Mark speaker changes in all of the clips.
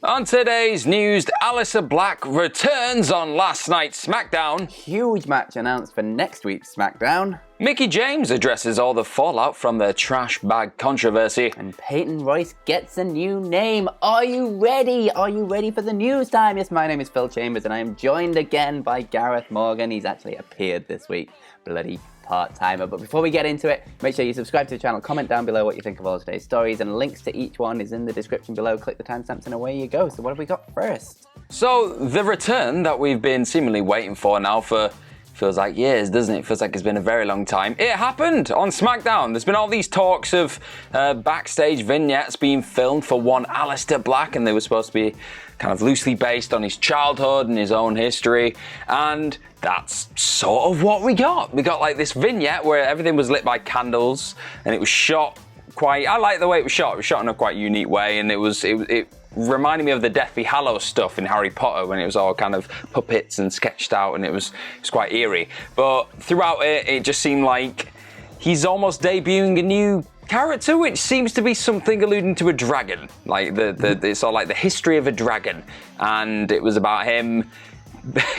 Speaker 1: On today's news, Aleister Black returns on last night's SmackDown.
Speaker 2: Huge match announced for next week's SmackDown.
Speaker 1: Mickie James addresses all the fallout from the trash bag controversy.
Speaker 2: And Peyton Royce gets a new name. Are you ready? Are you ready for the news time? Yes, my name is Phil Chambers and I am joined again by Gareth Morgan. He's actually appeared this week. Bloody part-timer. But before we get into it, make sure you subscribe to the channel, comment down below what you think of all today's stories, and links to each one is in the description below. Click the timestamps and away you go. So what have we got first?
Speaker 1: So, the return that we've been seemingly waiting for now for feels like years, doesn't it? Feels like it's been a very long time. It happened on SmackDown. There's been all these talks of backstage vignettes being filmed for one Aleister Black, and they were supposed to be kind of loosely based on his childhood and his own history, and that's sort of what we got. We got like this vignette where everything was lit by candles, and it was shot quite, I like the way it was shot. It was shot in a quite unique way, and it reminded me of the Deathly Hallows stuff in Harry Potter when it was all kind of puppets and sketched out, and it was quite eerie. But throughout it, it just seemed like he's almost debuting a new character, which seems to be something alluding to a dragon. Like it's all like the history of a dragon, and it was about him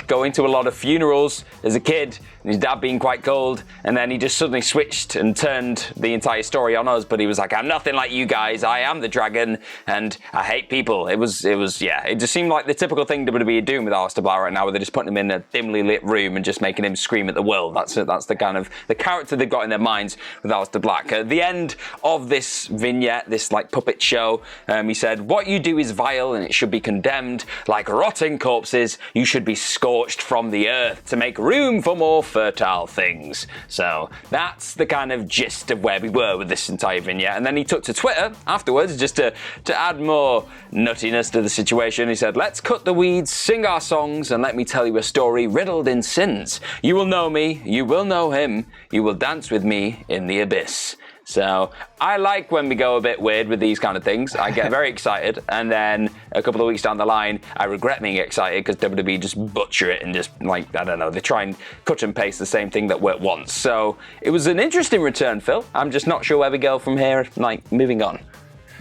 Speaker 1: going to a lot of funerals as a kid, and his dad being quite cold, and then he just suddenly switched and turned the entire story on us. But he was like, I'm nothing like you guys, I am the dragon, and I hate people. It just seemed like the typical thing WWE are doing with Aleister Black right now, where they're just putting him in a dimly lit room and just making him scream at the world. That's the kind of the character they've got in their minds with Aleister Black. At the end of this vignette, this like puppet show, he said, what you do is vile and it should be condemned. Like rotting corpses, you should be scorched from the earth to make room for more fertile things. So that's the kind of gist of where we were with this entire vignette. And then he took to Twitter afterwards just to add more nuttiness to the situation. He said, let's cut the weeds, sing our songs, and let me tell you a story riddled in sins. You will know me, you will know him, you will dance with me in the abyss. So I like when we go a bit weird with these kind of things. I get very excited, and then a couple of weeks down the line, I regret being excited because WWE just butcher it and just, like, I don't know, they try and cut and paste the same thing that worked once. So it was an interesting return, Phil. I'm just not sure where we go from here, like, moving on.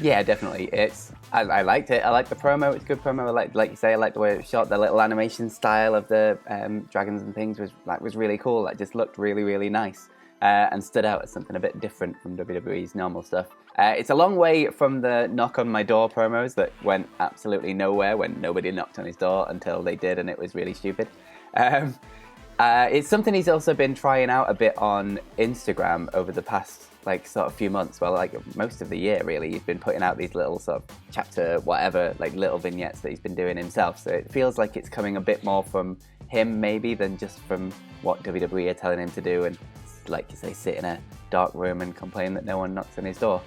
Speaker 2: Yeah, definitely. I liked it. I liked the promo. It's a good promo. Like you say, I liked the way it was shot. The little animation style of the dragons and things was really cool. That just looked really, really nice. And stood out as something a bit different from WWE's normal stuff. It's a long way from the knock on my door promos that went absolutely nowhere when nobody knocked on his door until they did, and it was really stupid. It's something he's also been trying out a bit on Instagram over the past sort of few months. Well, like most of the year really, he's been putting out these little sort of chapter whatever, like little vignettes that he's been doing himself. So it feels like it's coming a bit more from him maybe than just from what WWE are telling him to do, and like you say, sit in a dark room and complain that no one knocks on his door.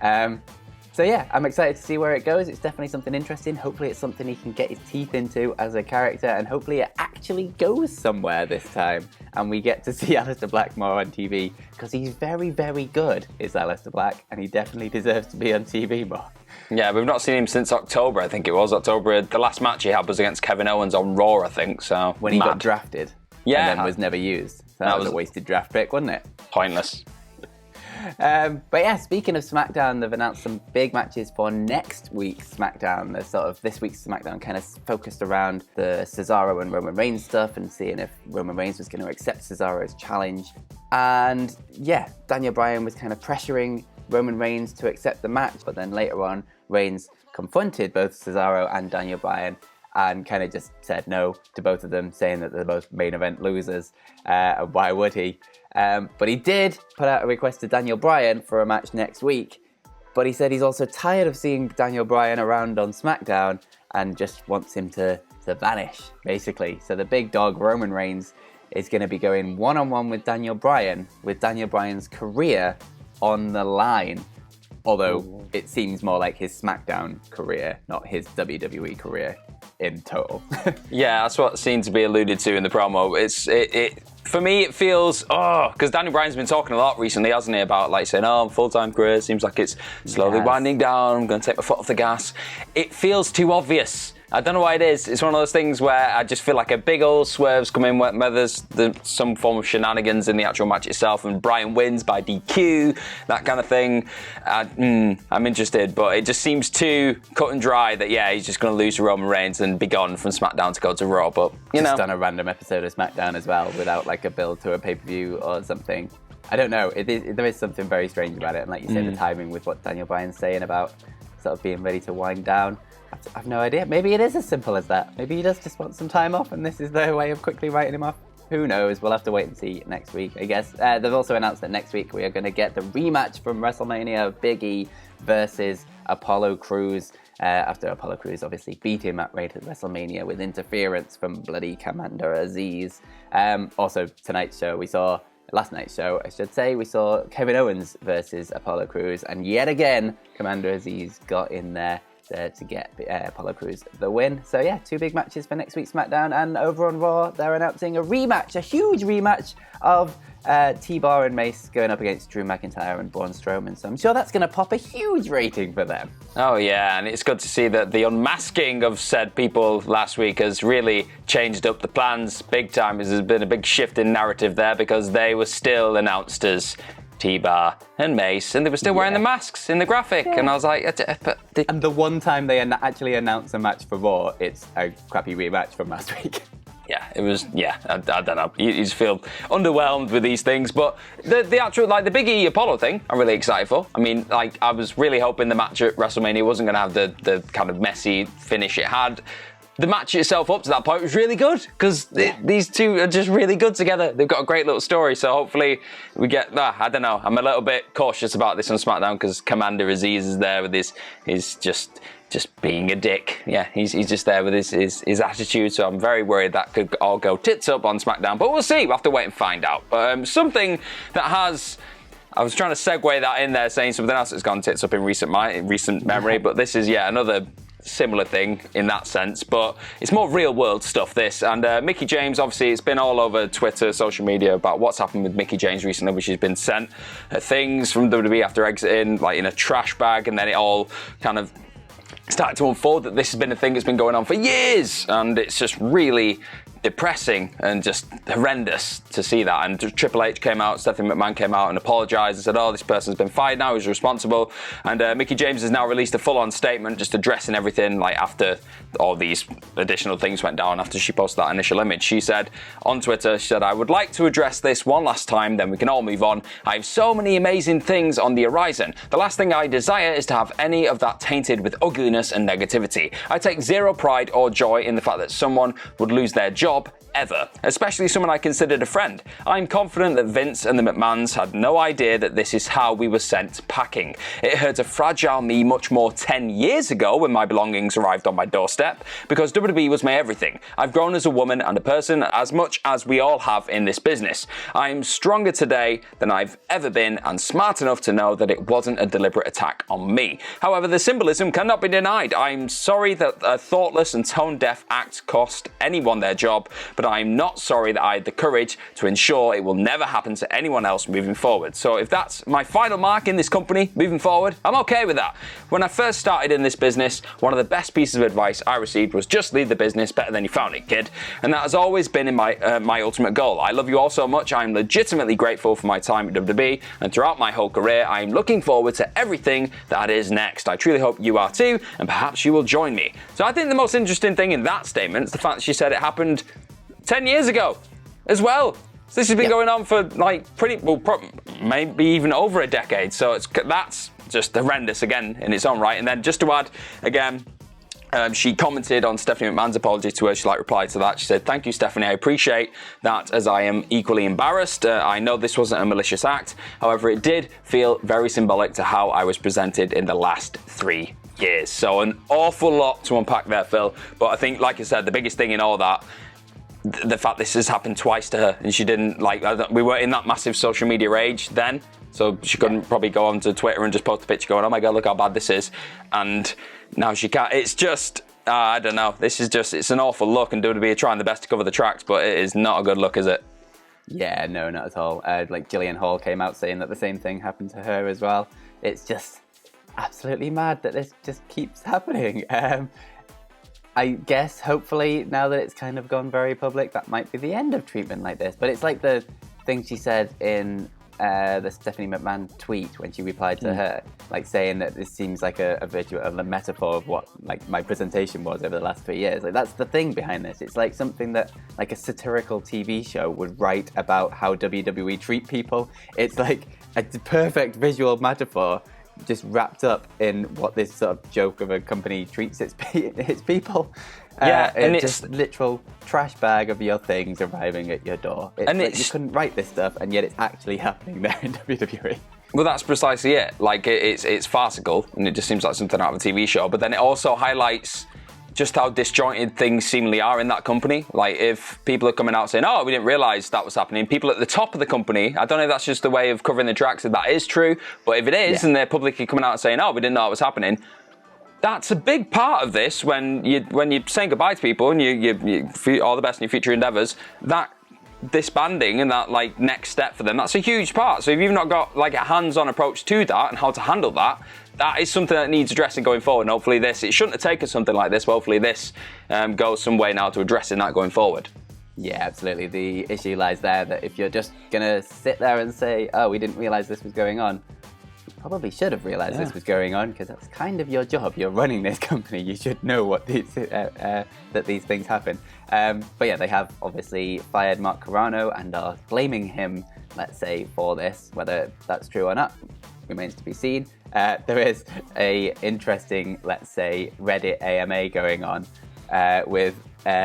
Speaker 2: So yeah, I'm excited to see where it goes. It's definitely something interesting. Hopefully it's something he can get his teeth into as a character, and hopefully it actually goes somewhere this time and we get to see Aleister Black more on TV, because he's very, very good, is Aleister Black, and he definitely deserves to be on TV more.
Speaker 1: Yeah, we've not seen him since October, I think it was. October, the last match he had was against Kevin Owens on Raw, I think, so
Speaker 2: when he got drafted.
Speaker 1: Yeah.
Speaker 2: And then was never used. So that was a wasted draft pick, wasn't it?
Speaker 1: Pointless.
Speaker 2: But yeah, speaking of SmackDown, they've announced some big matches for next week's SmackDown. There's sort of this week's SmackDown kind of focused around the Cesaro and Roman Reigns stuff and seeing if Roman Reigns was going to accept Cesaro's challenge. And yeah, Daniel Bryan was kind of pressuring Roman Reigns to accept the match, but then later on, Reigns confronted both Cesaro and Daniel Bryan and kind of just said no to both of them, saying that they're both main event losers. Why would he? But he did put out a request to Daniel Bryan for a match next week. But he said he's also tired of seeing Daniel Bryan around on SmackDown and just wants him to vanish, basically. So the big dog, Roman Reigns, is going to be going one-on-one with Daniel Bryan, with Daniel Bryan's career on the line. Although it seems more like his SmackDown career, not his WWE career in total.
Speaker 1: Yeah, that's what seemed to be alluded to in the promo. For me, it feels, because Daniel Bryan's been talking a lot recently, hasn't he, about like saying, full-time career, seems like it's slowly winding down, I'm going to take my foot off the gas. It feels too obvious I don't know why it is. It's one of those things where I just feel like a big old swerve's coming where there's some form of shenanigans in the actual match itself, and Bryan wins by DQ, that kind of thing. I'm interested, but it just seems too cut and dry that, yeah, he's just going to lose to Roman Reigns and be gone from SmackDown to go to Raw. But, you know.
Speaker 2: Just on a random episode of SmackDown as well, without like a build to a pay-per-view or something. I don't know. There is something very strange about it, and like you said, the timing with what Daniel Bryan's saying about sort of being ready to wind down. I've no idea. Maybe it is as simple as that. Maybe he does just want some time off, and this is their way of quickly writing him off. Who knows? We'll have to wait and see next week, I guess. They've also announced that next week we are going to get the rematch from WrestleMania of Big E versus Apollo Crews. After Apollo Crews obviously beat him at WrestleMania with interference from bloody Commander Aziz. Also, last night's show, I should say, we saw Kevin Owens versus Apollo Crews, and yet again, Commander Aziz got in there to get Apollo Crews the win. So yeah, 2 big matches for next week's SmackDown, and over on Raw, they're announcing a rematch, a huge rematch of T-Bar and Mace going up against Drew McIntyre and Braun Strowman. So I'm sure that's going to pop a huge rating for them.
Speaker 1: Oh yeah, and it's good to see that the unmasking of said people last week has really changed up the plans big time. There's been a big shift in narrative there, because they were still announced as T-Bar and Mace, and they were still wearing the masks in the graphic, and I was like,
Speaker 2: and the one time they actually announce a match for Raw, it's a crappy rematch from last week.
Speaker 1: Yeah, it was, I don't know. You just feel underwhelmed with these things. But the actual, like, the Big E Apollo thing, I'm really excited for. I mean, like, I was really hoping the match at WrestleMania wasn't going to have the kind of messy finish it had. The match itself up to that point was really good, because these two are just really good together. They've got a great little story, so hopefully we get that. I don't know. I'm a little bit cautious about this on SmackDown, because Commander Aziz is there with his just being a dick. Yeah, he's just there with his attitude, so I'm very worried that could all go tits up on SmackDown. But we'll see. We'll have to wait and find out. But something that has... I was trying to segue that in there, saying something else that's gone tits up in recent memory, but this is another similar thing in that sense, but it's more real world stuff, this. And Mickie James, obviously, it's been all over Twitter, social media about what's happened with Mickie James recently, which has been sent things from WWE after exiting, like in a trash bag, and then it all kind of started to unfold that this has been a thing that's been going on for years, and it's just really depressing and just horrendous to see that. And Triple H came out, Stephanie McMahon came out and apologised and said, this person's been fired now, he's responsible. And Mickie James has now released a full-on statement just addressing everything, like after all these additional things went down, after she posted that initial image. She said on Twitter, I would like to address this one last time, then we can all move on. I have so many amazing things on the horizon. The last thing I desire is to have any of that tainted with ugliness and negativity. I take zero pride or joy in the fact that someone would lose their job ever, especially someone I considered a friend. I'm confident that Vince and the McMahons had no idea that this is how we were sent packing. It hurt a fragile me much more 10 years ago when my belongings arrived on my doorstep, because WWE was my everything. I've grown as a woman and a person as much as we all have in this business. I'm stronger today than I've ever been, and smart enough to know that it wasn't a deliberate attack on me. However, the symbolism cannot be denied. I'm sorry that a thoughtless and tone-deaf act cost anyone their job, but I'm not sorry that I had the courage to ensure it will never happen to anyone else moving forward. So if that's my final mark in this company moving forward, I'm okay with that. When I first started in this business, one of the best pieces of advice I received was just leave the business better than you found it, kid. And that has always been in my ultimate goal. I love you all so much. I'm legitimately grateful for my time at WWE, and throughout my whole career, I'm looking forward to everything that is next. I truly hope you are too, and perhaps you will join me. So I think the most interesting thing in that statement is the fact that she said it happened 10 years ago as well. So this has been going on for like maybe even over a decade. So that's just horrendous again in its own right. And then just to add again, she commented on Stephanie McMahon's apology to her. She replied to that. She said, "Thank you, Stephanie. I appreciate that, as I am equally embarrassed. I know this wasn't a malicious act. However, it did feel very symbolic to how I was presented in the last 3 years." So an awful lot to unpack there, Phil. But I think, like I said, the biggest thing in all that, the fact this has happened twice to her, and she didn't we were in that massive social media age then, so she couldn't probably go onto Twitter and just post a picture going, "Oh my God, look how bad this is," and now she can't. It's just I don't know. This is just, it's an awful look, and WWE are trying the best to cover the tracks, but it is not a good look, is it?
Speaker 2: Yeah, no, not at all. Like Gillian Hall came out saying that the same thing happened to her as well. It's just absolutely mad that this just keeps happening. I guess hopefully now that it's kind of gone very public, that might be the end of treatment like this. But it's like the thing she said in the Stephanie McMahon tweet when she replied to her, like saying that this seems like a metaphor of what like my presentation was over the last 3 years. Like that's the thing behind this. It's like something that like a satirical TV show would write about how WWE treat people. It's like a perfect visual metaphor just wrapped up in what this sort of joke of a company treats its people.
Speaker 1: Yeah, and it's
Speaker 2: just literal trash bag of your things arriving at your door. You couldn't write this stuff, and yet it's actually happening there in WWE.
Speaker 1: Well, that's precisely it. Like, it's farcical, and it just seems like something out of a TV show. But then it also highlights just how disjointed things seemingly are in that company. Like, if people are coming out saying, oh, we didn't realise that was happening, people at the top of the company, I don't know if that's just the way of covering the tracks, if that is true, but if it is, and they're publicly coming out and saying, oh, we didn't know it was happening, that's a big part of this when you're saying goodbye to people and you all the best in your future endeavours, that disbanding and that like next step for them, that's a huge part. So if you've not got like a hands-on approach to that and how to handle that, that is something that needs addressing going forward. And hopefully it shouldn't have taken something like this, but hopefully this goes some way now to addressing that going forward.
Speaker 2: Yeah, absolutely. The issue lies there that if you're just going to sit there and say, oh, we didn't realise this was going on, you probably should have realised this was going on because that's kind of your job. You're running this company. You should know what that these things happen. But yeah, they have obviously fired Mark Carano and are blaming him, let's say, for this. Whether that's true or not remains to be seen. There is a interesting, let's say, Reddit AMA going on with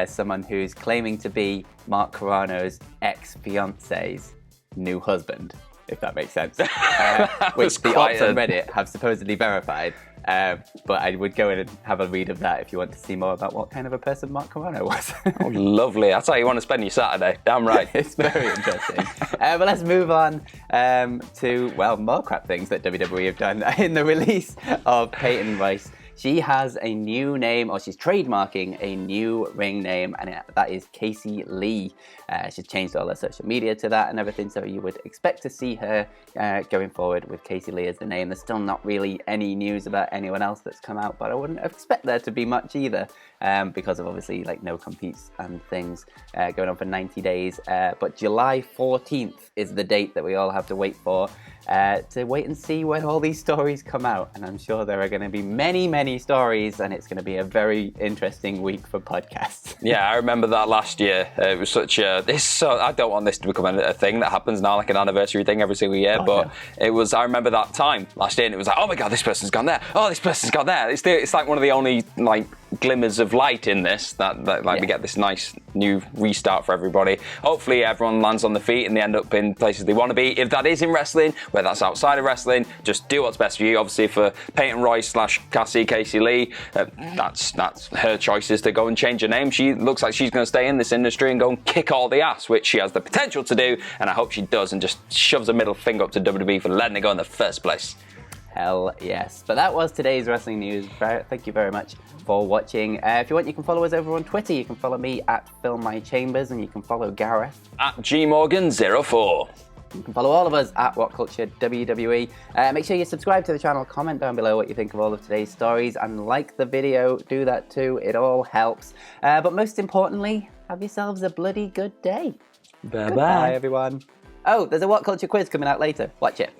Speaker 2: someone who's claiming to be Mark Carano's ex-fiance's new husband, if that makes sense. Which the ops on Reddit have supposedly verified. But I would go in and have a read of that if you want to see more about what kind of a person Mark Carano was.
Speaker 1: Oh, lovely. That's how you want to spend your Saturday. Damn right.
Speaker 2: It's very interesting. But let's move on to, well, more crap things that WWE have done. In the release of Peyton Royce, she has a new name, or she's trademarking a new ring name, and that is Casey Lee. She's changed all her social media to that and everything, so you would expect to see her going forward with Casey Lee as the name. There's still not really any news about anyone else that's come out, but I wouldn't expect there to be much either, because of obviously like no competes and things going on for 90 days. But July 14th is the date that we all have to wait for. To wait and see when all these stories come out. And I'm sure there are going to be many, many stories, and it's going to be a very interesting week for podcasts.
Speaker 1: Yeah, I remember that last year. It was such a... I don't want this to become a thing that happens now, like an anniversary thing every single year, It was... I remember that time last year, and it was like, oh my God, this person's gone there. Oh, this person's gone there. It's like one of the only, like, glimmers of light in this, that we get this nice new restart for everybody. Hopefully everyone lands on the feet and they end up in places they want to be. If that is in wrestling, whether that's outside of wrestling, just do what's best for you. Obviously for Peyton Royce / Casey Lee, that's her choices to go and change her name. She looks like she's going to stay in this industry and go and kick all the ass, which she has the potential to do, and I hope she does and just shoves a middle finger up to WWE for letting her go in the first place.
Speaker 2: Hell yes. But that was today's wrestling news. Thank you very much for watching. If you want, you can follow us over on Twitter. You can follow me at FillMyChambers, and you can follow Gareth
Speaker 1: at GMorgan04.
Speaker 2: You can follow all of us at WhatCulture WWE. Make sure you subscribe to the channel, comment down below what you think of all of today's stories, and like the video. Do that too. It all helps. But most importantly, have yourselves a bloody good day.
Speaker 1: Bye-bye.
Speaker 2: Goodbye, everyone. Oh, there's a WhatCulture quiz coming out later. Watch it.